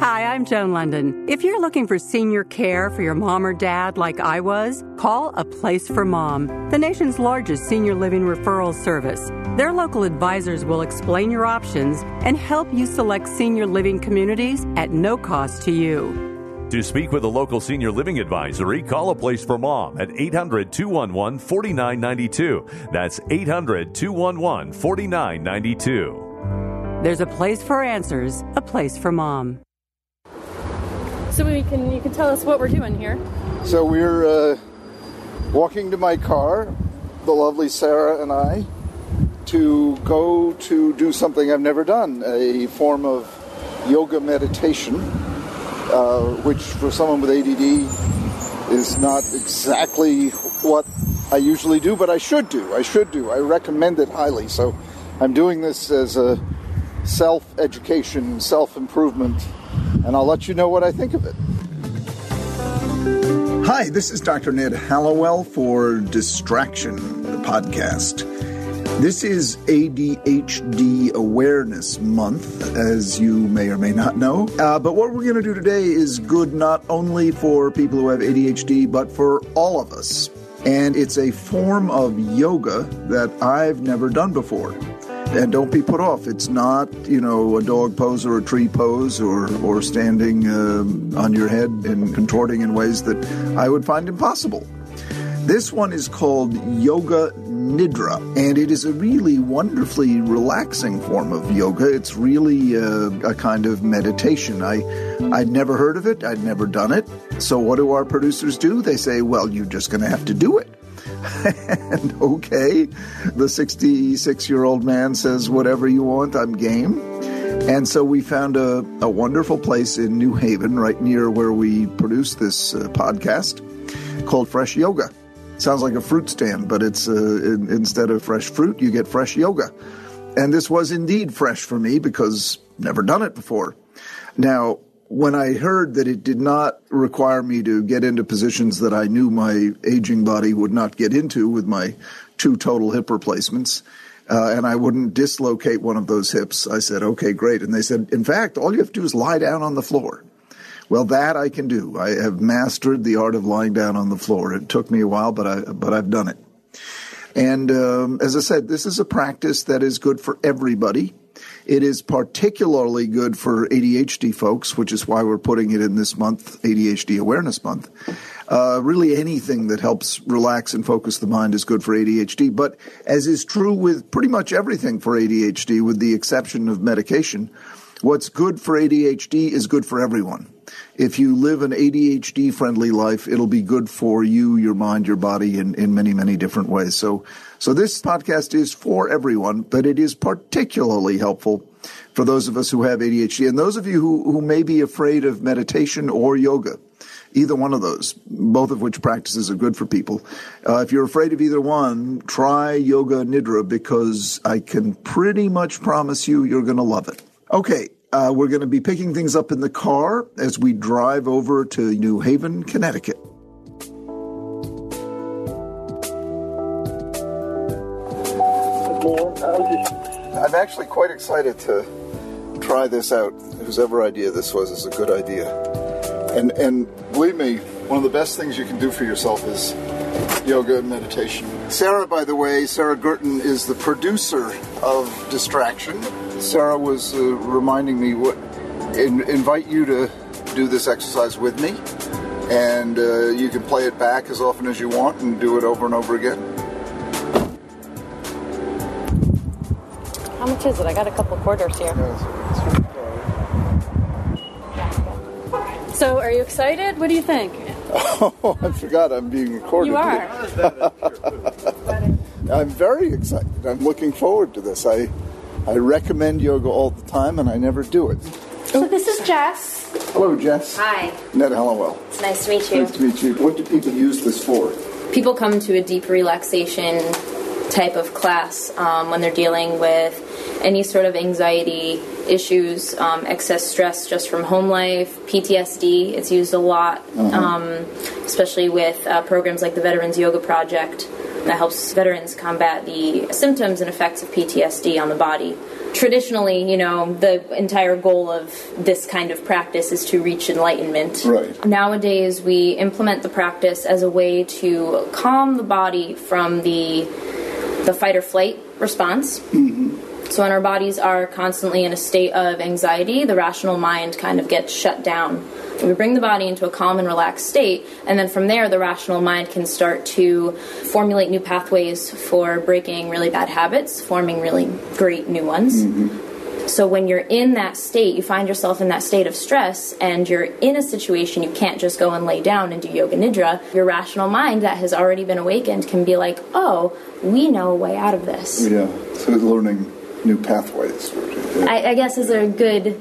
Hi, I'm Joan London. If you're looking for senior care for your mom or dad like I was, call A Place for Mom, the nation's largest senior living referral service. Their local advisors will explain your options and help you select senior living communities at no cost to you. To speak with a local senior living advisory, call A Place for Mom at 800-211-4992. That's 800-211-4992. There's a place for answers, a place for Mom. So you can tell us what we're doing here. So we're walking to my car, the lovely Sarah and I, to go to do something I've never done, a form of yoga meditation, which for someone with ADD is not exactly what I usually do, but I should do. I recommend it highly. So I'm doing this as a self-education, self-improvement, and I'll let you know what I think of it. Hi, this is Dr. Ned Hallowell for Distraction, the podcast. This is ADHD Awareness Month, as you may or may not know. But what we're going to do today is good not only for people who have ADHD, but for all of us. And it's a form of yoga that I've never done before. And don't be put off. It's not, a dog pose or a tree pose or standing on your head and contorting in ways that I would find impossible. This one is called Yoga Nidra, and it is a really wonderfully relaxing form of yoga. It's really a kind of meditation. I'd never heard of it. I'd never done it. So what do our producers do? They say, well, you're just going to have to do it. And okay, the 66-year-old man says, whatever you want, I'm game. And so we found a wonderful place in New Haven, right near where we produce this podcast, called Fresh Yoga. Sounds like a fruit stand, but it's instead of fresh fruit, you get fresh yoga. And this was indeed fresh for me because never done it before. Now, when I heard that it did not require me to get into positions that I knew my aging body would not get into with my 2 total hip replacements, and I wouldn't dislocate one of those hips, I said, okay, great. And they said, in fact, all you have to do is lie down on the floor. Well, that I can do. I have mastered the art of lying down on the floor. It took me a while, but I've done it. And as I said, this is a practice that is good for everybody. It is particularly good for ADHD folks, which is why we're putting it in this month, ADHD Awareness Month. Really anything that helps relax and focus the mind is good for ADHD. But as is true with pretty much everything for ADHD, with the exception of medication, what's good for ADHD is good for everyone. If you live an ADHD-friendly life, it'll be good for you, your mind, your body in many, many different ways. So this podcast is for everyone, but it is particularly helpful for those of us who have ADHD and those of you who may be afraid of meditation or yoga. Either one of those, both of which practices are good for people. If you're afraid of either one, try Yoga Nidra because I can pretty much promise you're going to love it. Okay. We're going to be picking things up in the car as we drive over to New Haven, Connecticut. I'm actually quite excited to try this out. Whosever idea this was is a good idea. And believe me, one of the best things you can do for yourself is yoga and meditation. Sarah, by the way, Sarah Gurton is the producer of Distraction. Sarah was reminding me invite you to do this exercise with me, and you can play it back as often as you want and do it over and over again. How much is it? I got a couple quarters here. So, are you excited? What do you think? Oh, I forgot I'm being recorded. You are. I'm very excited. I'm looking forward to this. I recommend yoga all the time, and I never do it. So this is Jess. Hello, Jess. Hi. Ned Hallowell. It's nice to meet you. Nice to meet you. What do people use this for? People come to a deep relaxation type of class when they're dealing with any sort of anxiety issues, excess stress just from home life, PTSD. It's used a lot, especially with programs like the Veterans Yoga Project that helps veterans combat the symptoms and effects of PTSD on the body. traditionally, the entire goal of this kind of practice is to reach enlightenment. Right. Nowadays, we implement the practice as a way to calm the body from the fight or flight response. Mm-hmm. So when our bodies are constantly in a state of anxiety, the rational mind kind of gets shut down. We bring the body into a calm and relaxed state, and then from there, the rational mind can start to formulate new pathways for breaking really bad habits, forming really great new ones. Mm-hmm. So when you're in that state, you find yourself in that state of stress, and you're in a situation you can't just go and lay down and do Yoga Nidra. Your rational mind that has already been awakened can be like, oh, we know a way out of this. Yeah, so learning new pathways. Yeah. I guess is a good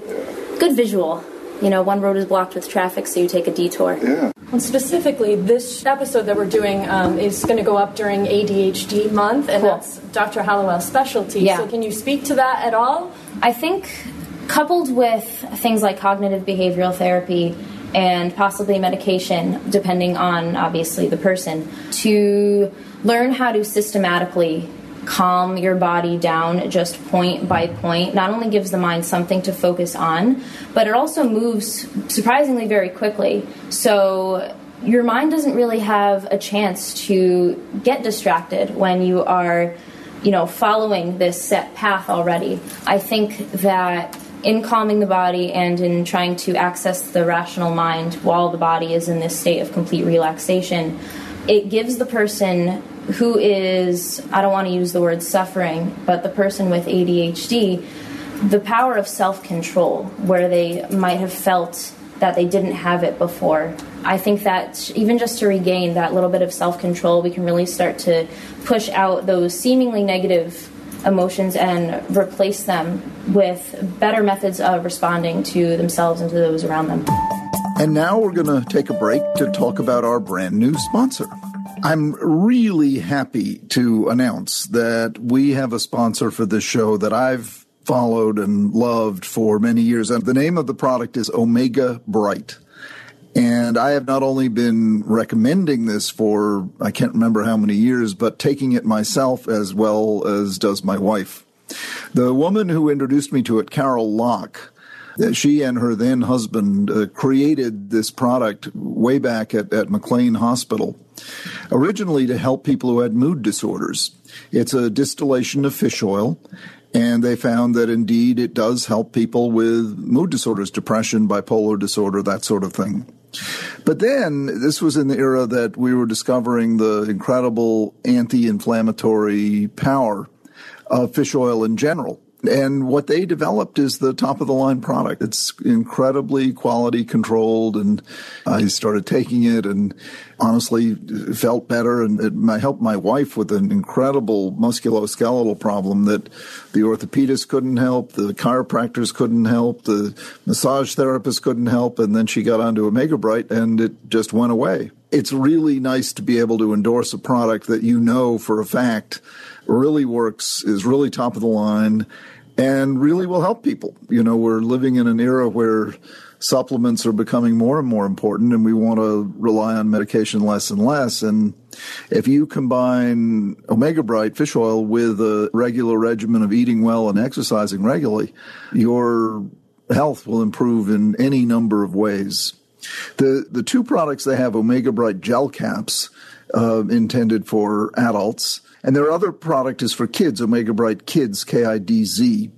visual. One road is blocked with traffic, so you take a detour. Yeah. And specifically, this episode that we're doing is going to go up during ADHD month, and that's Dr. Hallowell's specialty. Yeah. So can you speak to that at all? I think coupled with things like cognitive behavioral therapy and possibly medication, depending on, obviously, the person, to learn how to systematically calm your body down just point by point not only gives the mind something to focus on, but it also moves surprisingly very quickly. So your mind doesn't really have a chance to get distracted when you are, following this set path already. I think that in calming the body and in trying to access the rational mind while the body is in this state of complete relaxation, it gives the person who is, I don't want to use the word suffering, but the person with ADHD, the power of self-control, where they might have felt that they didn't have it before. I think that even just to regain that little bit of self-control, we can really start to push out those seemingly negative emotions and replace them with better methods of responding to themselves and to those around them. And now we're going to take a break to talk about our brand new sponsor. I'm really happy to announce that we have a sponsor for this show that I've followed and loved for many years. And the name of the product is Omega Bright. And I have not only been recommending this for, I can't remember how many years, but taking it myself as well as does my wife. The woman who introduced me to it, Carol Locke, she and her then husband created this product way back at McLean Hospital, originally to help people who had mood disorders. It's a distillation of fish oil, and they found that indeed it does help people with mood disorders, depression, bipolar disorder, that sort of thing. But then this was in the era that we were discovering the incredible anti-inflammatory power of fish oil in general. And what they developed is the top-of-the-line product. It's incredibly quality controlled, and I started taking it and honestly felt better. And it helped my wife with an incredible musculoskeletal problem that the orthopedist couldn't help, the chiropractors couldn't help, the massage therapist couldn't help, and then she got onto Omega Bright, and it just went away. It's really nice to be able to endorse a product that you know for a fact really works, is really top of the line, and really will help people. We're living in an era where supplements are becoming more and more important, and we want to rely on medication less and less. And if you combine Omega Bright fish oil with a regular regimen of eating well and exercising regularly, your health will improve in any number of ways. The two products they have, Omega Bright gel caps, intended for adults, and their other product is for kids, Omega Bright Kids, KIDZ.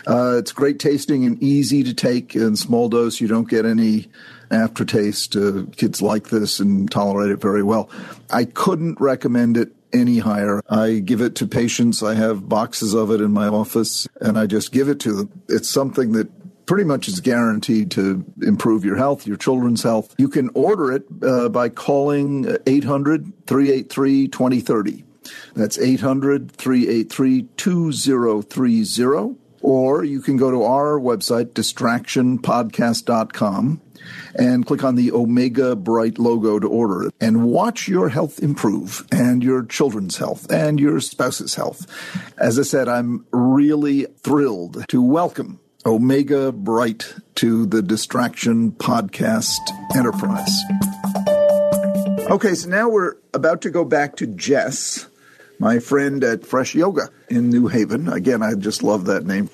It's great tasting and easy to take in small dose. You don't get any aftertaste. Kids like this and tolerate it very well. I couldn't recommend it any higher. I give it to patients. I have boxes of it in my office, and I just give it to them. It's something that pretty much is guaranteed to improve your health, your children's health. You can order it by calling 800-383-2030. That's 800-383-2030. Or you can go to our website, distractionpodcast.com, and click on the Omega Bright logo to order it. And watch your health improve, and your children's health, and your spouse's health. As I said, I'm really thrilled to welcome Omega Bright to the Distraction Podcast Enterprise. Okay, so now we're about to go back to Jess, my friend at Fresh Yoga in New Haven. Again, I just love that name.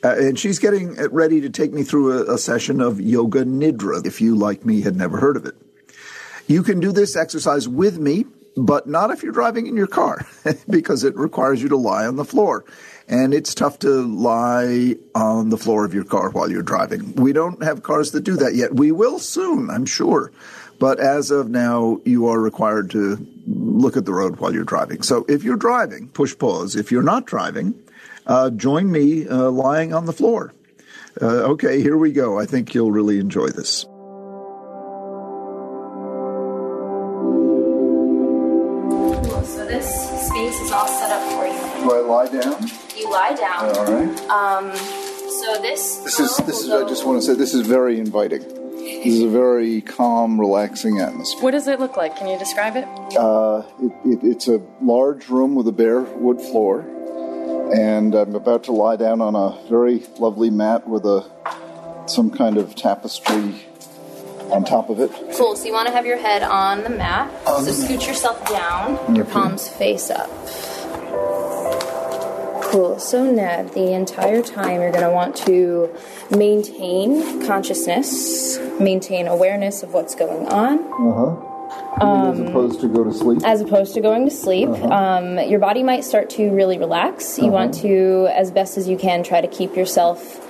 And she's getting ready to take me through a session of Yoga Nidra, if you, like me, had never heard of it. You can do this exercise with me, but not if you're driving in your car, because it requires you to lie on the floor. And it's tough to lie on the floor of your car while you're driving. We don't have cars that do that yet. We will soon, I'm sure. But as of now, you are required to look at the road while you're driving. So if you're driving, push pause. If you're not driving, join me lying on the floor. Okay, here we go. I think you'll really enjoy this. So this space is all set up for you. Do I lie down? You lie down. All right. So this is. I just want to say this is very inviting. This is a very calm, relaxing atmosphere. What does it look like? Can you describe it? It's a large room with a bare wood floor, and I'm about to lie down on a very lovely mat with some kind of tapestry on top of it. Cool. So you want to have your head on the mat. So scoot yourself down. Your palms face up. Cool. So Ned, the entire time you're going to want to maintain consciousness, maintain awareness of what's going on. As opposed to go to sleep? As opposed to going to sleep. Your body might start to really relax. You want to, as best as you can, try to keep yourself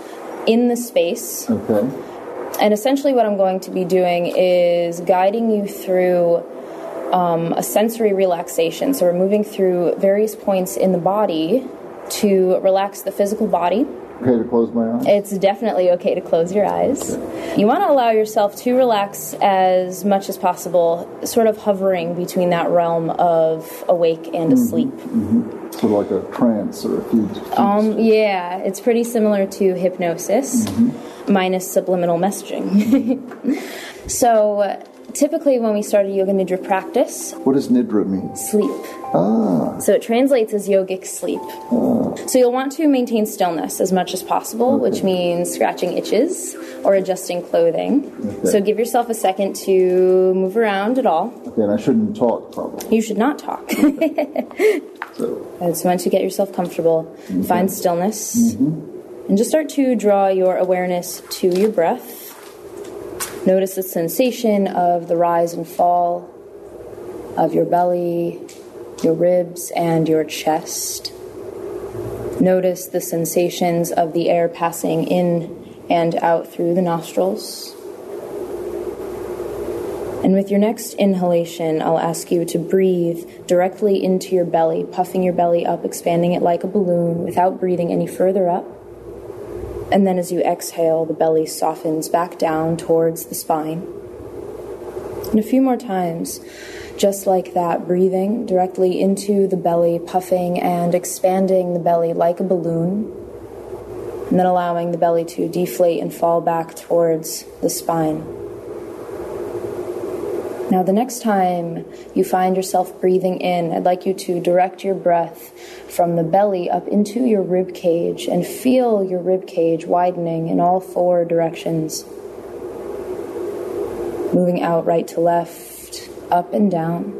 in the space. Okay. And essentially what I'm going to be doing is guiding you through a sensory relaxation. So we're moving through various points in the body to relax the physical body. Okay to close my eyes? It's definitely okay to close your eyes. Okay. You want to allow yourself to relax as much as possible, sort of hovering between that realm of awake and asleep. Sort of like a trance or a few yeah, it's pretty similar to hypnosis, minus subliminal messaging. So typically when we start a Yoga Nidra practice... What does Nidra mean? Sleep. So it translates as yogic sleep. So you'll want to maintain stillness as much as possible, which means scratching itches or adjusting clothing. So give yourself a second to move around at all. Okay, and I shouldn't talk, probably. You should not talk. So once you get yourself comfortable, find stillness. And just start to draw your awareness to your breath. Notice the sensation of the rise and fall of your belly, your ribs, and your chest. Notice the sensations of the air passing in and out through the nostrils. And with your next inhalation, I'll ask you to breathe directly into your belly, puffing your belly up, expanding it like a balloon without breathing any further up. And then as you exhale, the belly softens back down towards the spine. And a few more times, just like that, breathing directly into the belly, puffing and expanding the belly like a balloon, and then allowing the belly to deflate and fall back towards the spine. Now, the next time you find yourself breathing in, I'd like you to direct your breath from the belly up into your rib cage and feel your rib cage widening in all four directions, moving out right to left, up and down,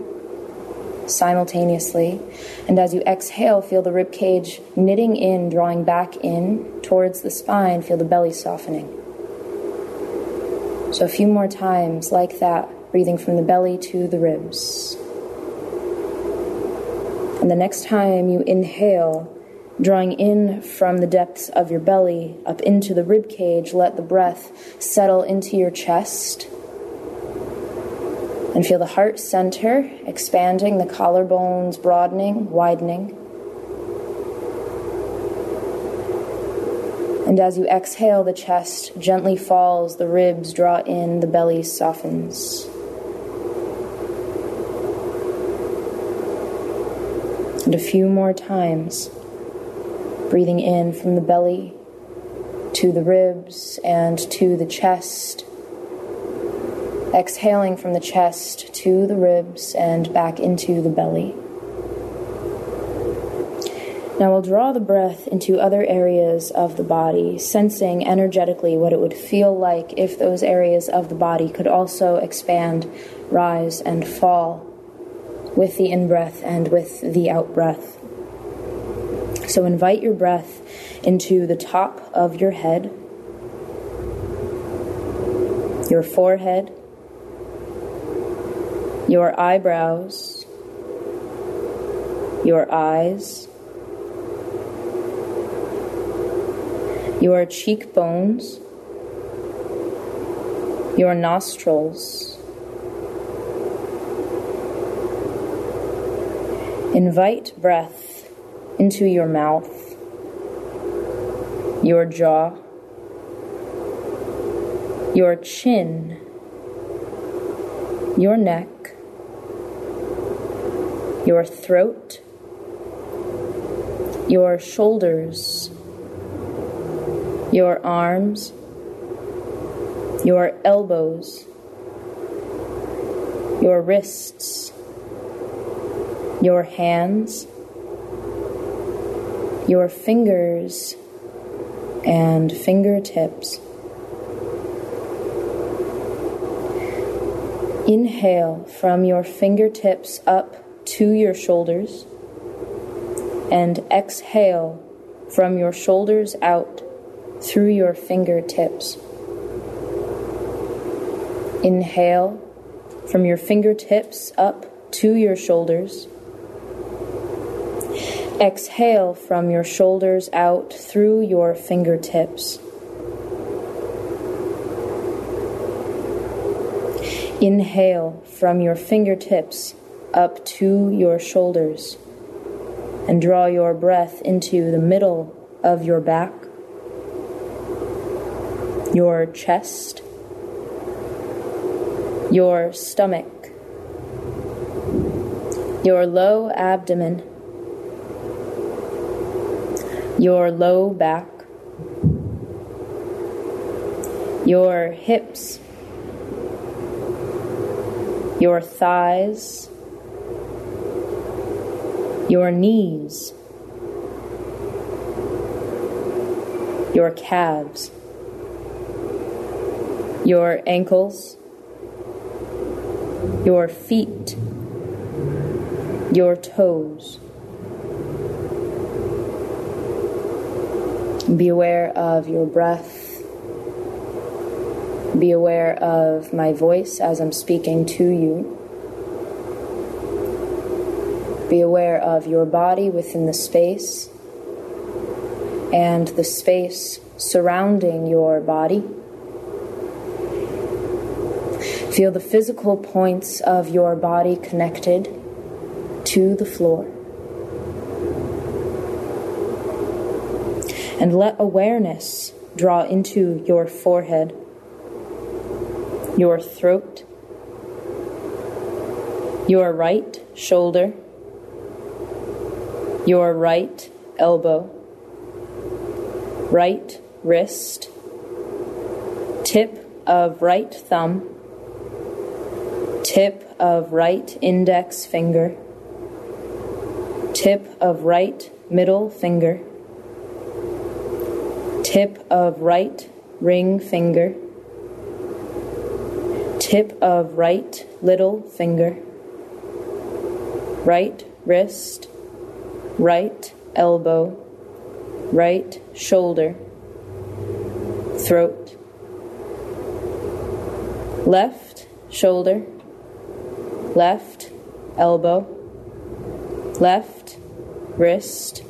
simultaneously. And as you exhale, feel the rib cage knitting in, drawing back in towards the spine. Feel the belly softening. So a few more times like that, breathing from the belly to the ribs. And the next time you inhale, drawing in from the depths of your belly up into the rib cage, let the breath settle into your chest. And feel the heart center expanding, the collarbones broadening, widening. And as you exhale, the chest gently falls, the ribs draw in, the belly softens. And a few more times, breathing in from the belly to the ribs and to the chest. Exhaling from the chest to the ribs and back into the belly. Now we'll draw the breath into other areas of the body, sensing energetically what it would feel like if those areas of the body could also expand, rise, and fall with the in-breath and with the out-breath. So invite your breath into the top of your head, your forehead, your eyebrows, your eyes, your cheekbones, your nostrils. Invite breath into your mouth, your jaw, your chin, your neck, your throat, your shoulders, your arms, your elbows, your wrists, your hands, your fingers and fingertips. Inhale from your fingertips up to your shoulders, and exhale from your shoulders out through your fingertips. Inhale from your fingertips up to your shoulders. Exhale from your shoulders out through your fingertips. Inhale from your fingertips up to your shoulders, and draw your breath into the middle of your back, your chest, your stomach, your low abdomen, your low back, your hips, your thighs, your knees, your calves, your ankles, your feet, your toes. Be aware of your breath. Be aware of my voice as I'm speaking to you. Be aware of your body within the space and the space surrounding your body. Feel the physical points of your body connected to the floor. And let awareness draw into your forehead, your throat, your right shoulder, your right elbow, right wrist, tip of right thumb, tip of right index finger, tip of right middle finger, tip of right ring finger, tip of right little finger, right wrist, right elbow, right shoulder, throat, left shoulder, left elbow, left wrist,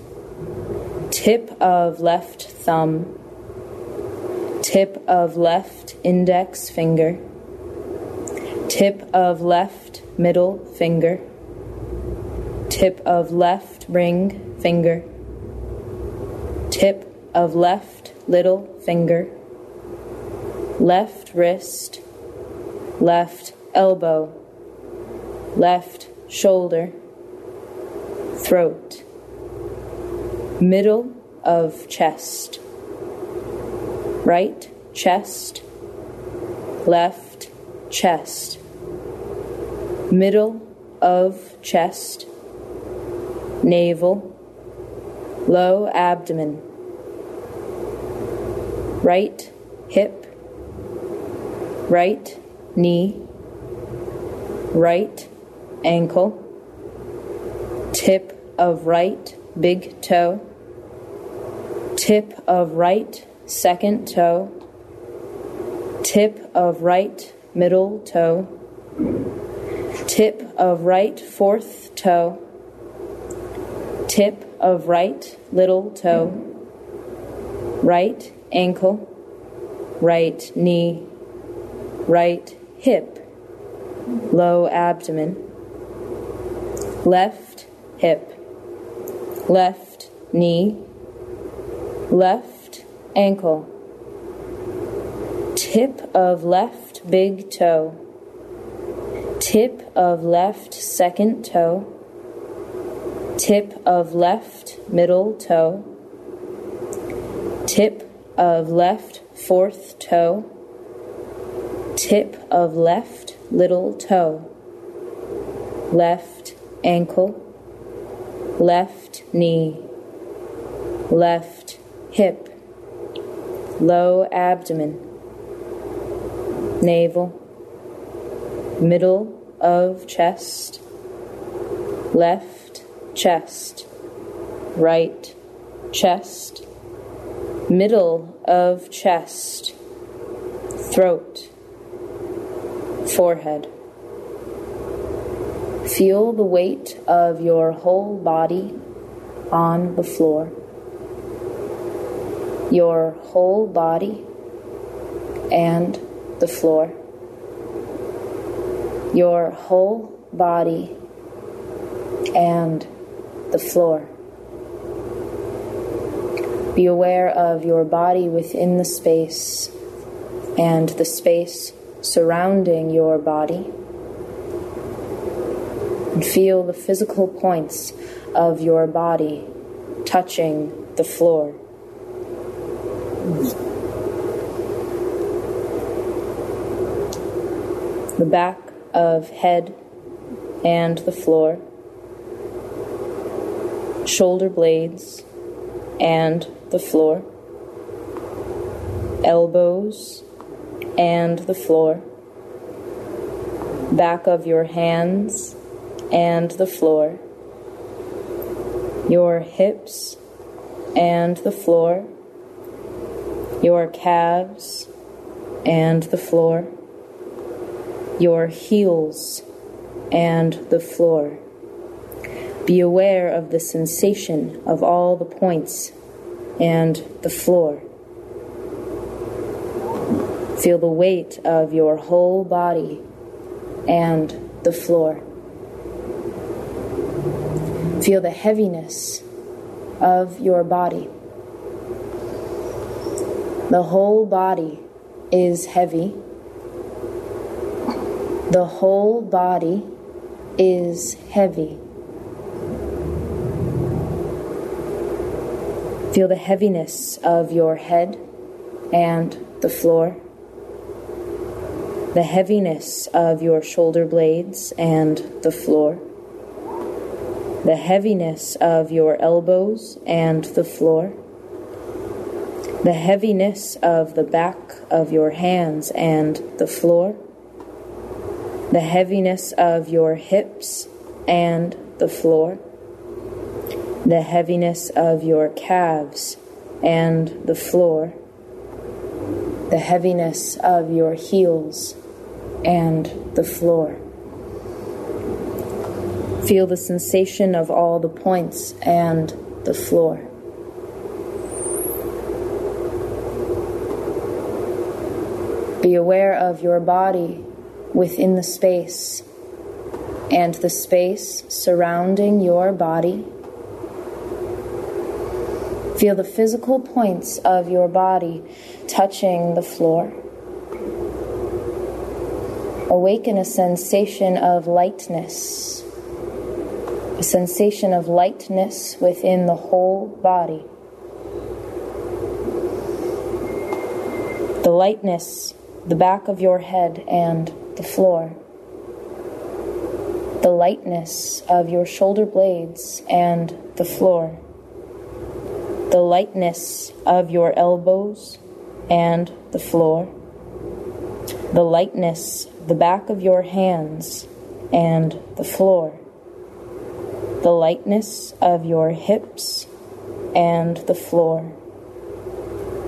tip of left thumb, tip of left index finger, tip of left middle finger, tip of left ring finger, tip of left little finger, left wrist, left elbow, left shoulder, throat, middle of chest, right chest, left chest, middle of chest, navel, low abdomen, right hip, right knee, right ankle, tip of right big toe, tip of right second toe, tip of right middle toe, tip of right fourth toe, tip of right little toe, right ankle, right knee, right hip, low abdomen, left hip, left knee, left ankle, tip of left big toe, tip of left second toe, tip of left middle toe, tip of left fourth toe, tip of left little toe, left ankle, left knee, left hip, low abdomen, navel, middle of chest, left chest, right chest, middle of chest, throat, forehead. Feel the weight of your whole body on the floor. Your whole body and the floor. Your whole body and the floor. Be aware of your body within the space and the space surrounding your body. And feel the physical points of your body touching the floor. The back of head and the floor, shoulder blades and the floor, elbows and the floor, back of your hands and the floor, your hips and the floor, your calves and the floor, your heels and the floor. Be aware of the sensation of all the points and the floor. Feel the weight of your whole body and the floor. Feel the heaviness of your body. The whole body is heavy. The whole body is heavy. Feel the heaviness of your head and the floor. The heaviness of your shoulder blades and the floor. The heaviness of your elbows and the floor. The heaviness of the back of your hands and the floor. The heaviness of your hips and the floor. The heaviness of your calves and the floor. The heaviness of your heels and the floor. Feel the sensation of all the points and the floor. Be aware of your body within the space and the space surrounding your body. Feel the physical points of your body touching the floor. Awaken a sensation of lightness. A sensation of lightness within the whole body. The lightness, the back of your head and the floor. The lightness of your shoulder blades and the floor. The lightness of your elbows and the floor. The lightness, the back of your hands and the floor. the lightness of your hips and the floor,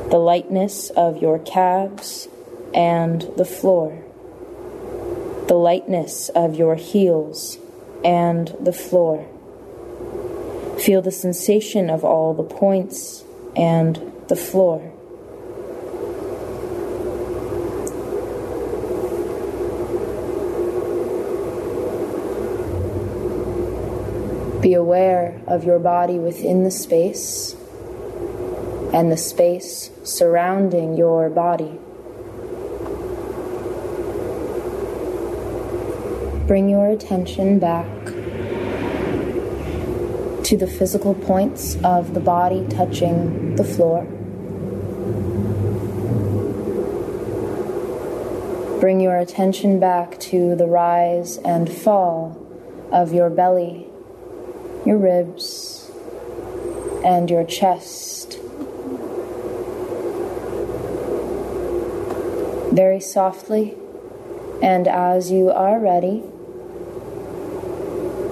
the lightness of your calves and the floor, the lightness of your heels and the floor. Feel the sensation of all the points and the floor. Be aware of your body within the space and the space surrounding your body. Bring your attention back to the physical points of the body touching the floor. Bring your attention back to the rise and fall of your belly, your ribs, and your chest. Very softly, and as you are ready,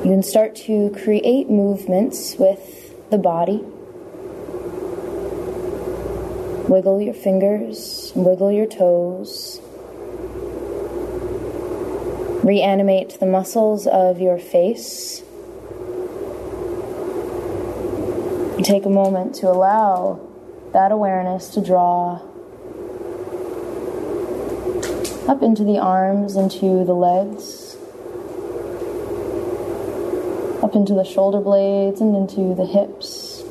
you can start to create movements with the body. Wiggle your fingers, wiggle your toes. Reanimate the muscles of your face. Take a moment to allow that awareness to draw up into the arms, into the legs, up into the shoulder blades and into the hips.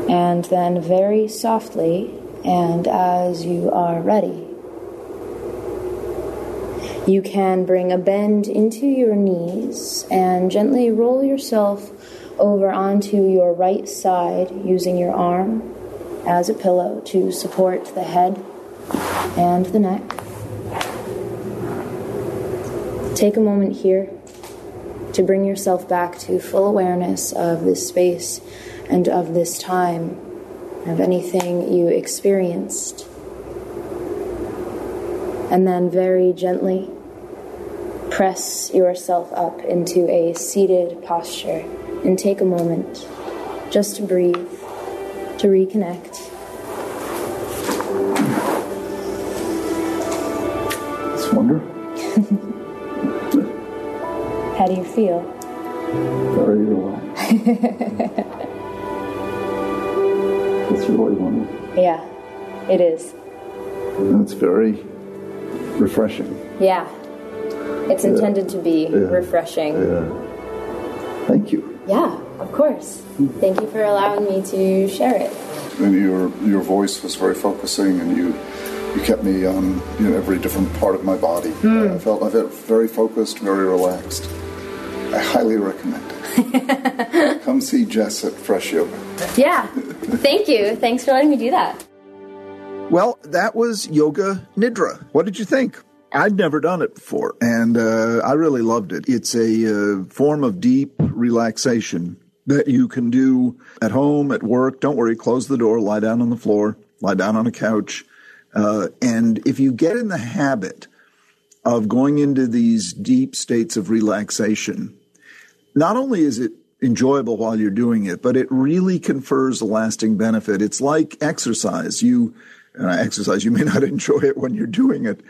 And then very softly, and as you are ready, you can bring a bend into your knees and gently roll yourself over onto your right side using your arm as a pillow to support the head and the neck. Take a moment here to bring yourself back to full awareness of this space and of this time, of anything you experienced. And then very gently press yourself up into a seated posture and take a moment just to breathe, to reconnect. It's wonderful. How do you feel? Very relaxed. It's really wonderful. Yeah, it is. And it's very refreshing. Yeah. It's intended to be refreshing. Yeah. Thank you. Yeah, of course. Thank you for allowing me to share it. And your voice was very focusing, and you kept me on every different part of my body. I felt very focused, very relaxed. I highly recommend it. Come see Jess at Fresh Yoga. Yeah, thank you. Thanks for letting me do that. Well, that was Yoga Nidra. What did you think? I'd never done it before, and I really loved it. It's a form of deep relaxation that you can do at home, at work. Don't worry, close the door, lie down on the floor, lie down on a couch. And if you get in the habit of going into these deep states of relaxation, not only is it enjoyable while you're doing it, but it really confers a lasting benefit. It's like exercise. You may not enjoy it when you're doing it,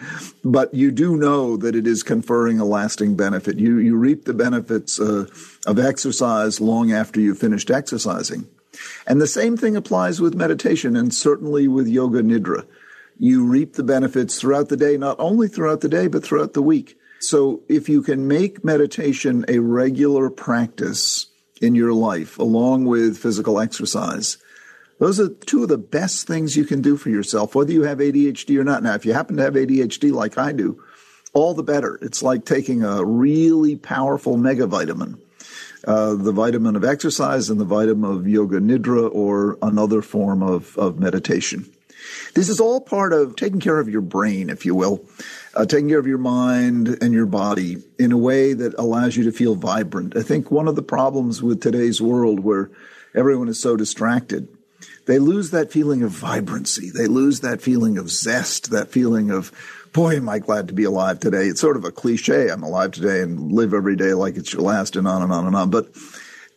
but you do know that it is conferring a lasting benefit. You reap the benefits of exercise long after you've finished exercising. And the same thing applies with meditation, and certainly with Yoga Nidra. You reap the benefits throughout the day, not only throughout the day, but throughout the week. So if you can make meditation a regular practice in your life, along with physical exercise, those are two of the best things you can do for yourself, whether you have ADHD or not. Now, if you happen to have ADHD like I do, all the better. It's like taking a really powerful megavitamin, the vitamin of exercise and the vitamin of Yoga Nidra or another form of meditation. This is all part of taking care of your brain, if you will, taking care of your mind and your body in a way that allows you to feel vibrant. I think one of the problems with today's world, where everyone is so distracted, they lose that feeling of vibrancy. They lose that feeling of zest, that feeling of, boy, am I glad to be alive today. It's sort of a cliche. I'm alive today and live every day like it's your last, and on and on and on. But,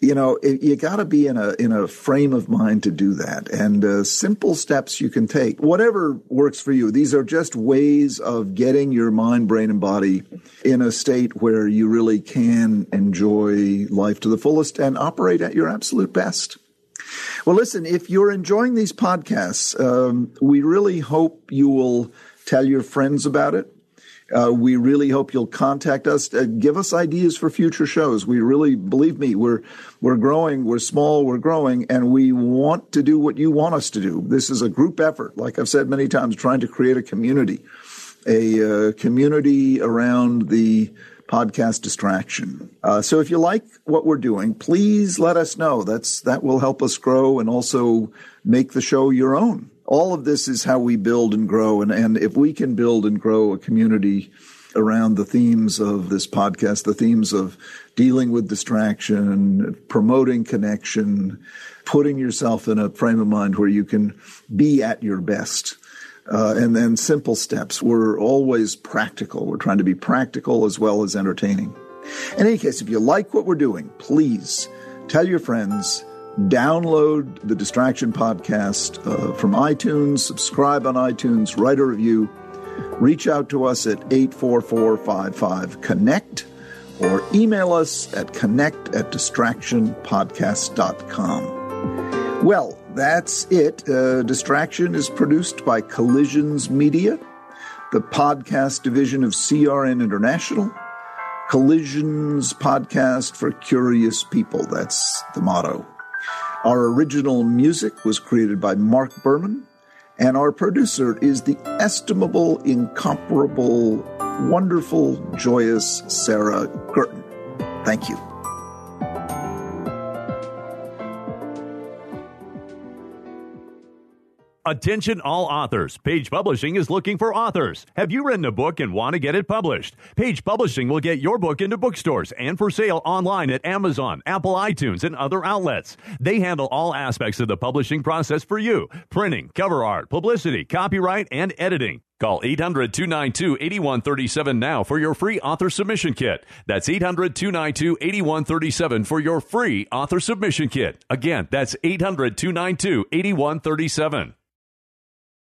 you know, you got to be in a frame of mind to do that. And simple steps you can take, whatever works for you. These are just ways of getting your mind, brain, and body in a state where you really can enjoy life to the fullest and operate at your absolute best. Well, listen, if you're enjoying these podcasts, we really hope you will tell your friends about it. We really hope you'll contact us. Give us ideas for future shows. We really, believe me, we're growing, we're small, we're growing, and we want to do what you want us to do. This is a group effort, like I've said many times, trying to create a community around the podcast Distraction. So if you like what we're doing, please let us know. That will help us grow and also make the show your own. All of this is how we build and grow. And if we can build and grow a community around the themes of this podcast, the themes of dealing with distraction, promoting connection, putting yourself in a frame of mind where you can be at your best, and then simple steps. We're always practical. We're trying to be practical as well as entertaining. In any case, if you like what we're doing, please tell your friends, download the Distraction Podcast from iTunes, subscribe on iTunes, write a review, reach out to us at 844-55-CONNECT, or email us at connect@distractionpodcast.com. Well, that's it. Distraction is produced by Collisions Media, the podcast division of CRN International. Collisions Podcast for Curious People. That's the motto. Our original music was created by Mark Berman, and our producer is the estimable, incomparable, wonderful, joyous Sarah Gurton. Thank you. Attention all authors. Page Publishing is looking for authors. Have you written a book and want to get it published? Page Publishing will get your book into bookstores and for sale online at Amazon, Apple iTunes, and other outlets. They handle all aspects of the publishing process for you: printing, cover art, publicity, copyright, and editing. Call 800-292-8137 now for your free author submission kit. That's 800-292-8137 for your free author submission kit. Again, that's 800-292-8137.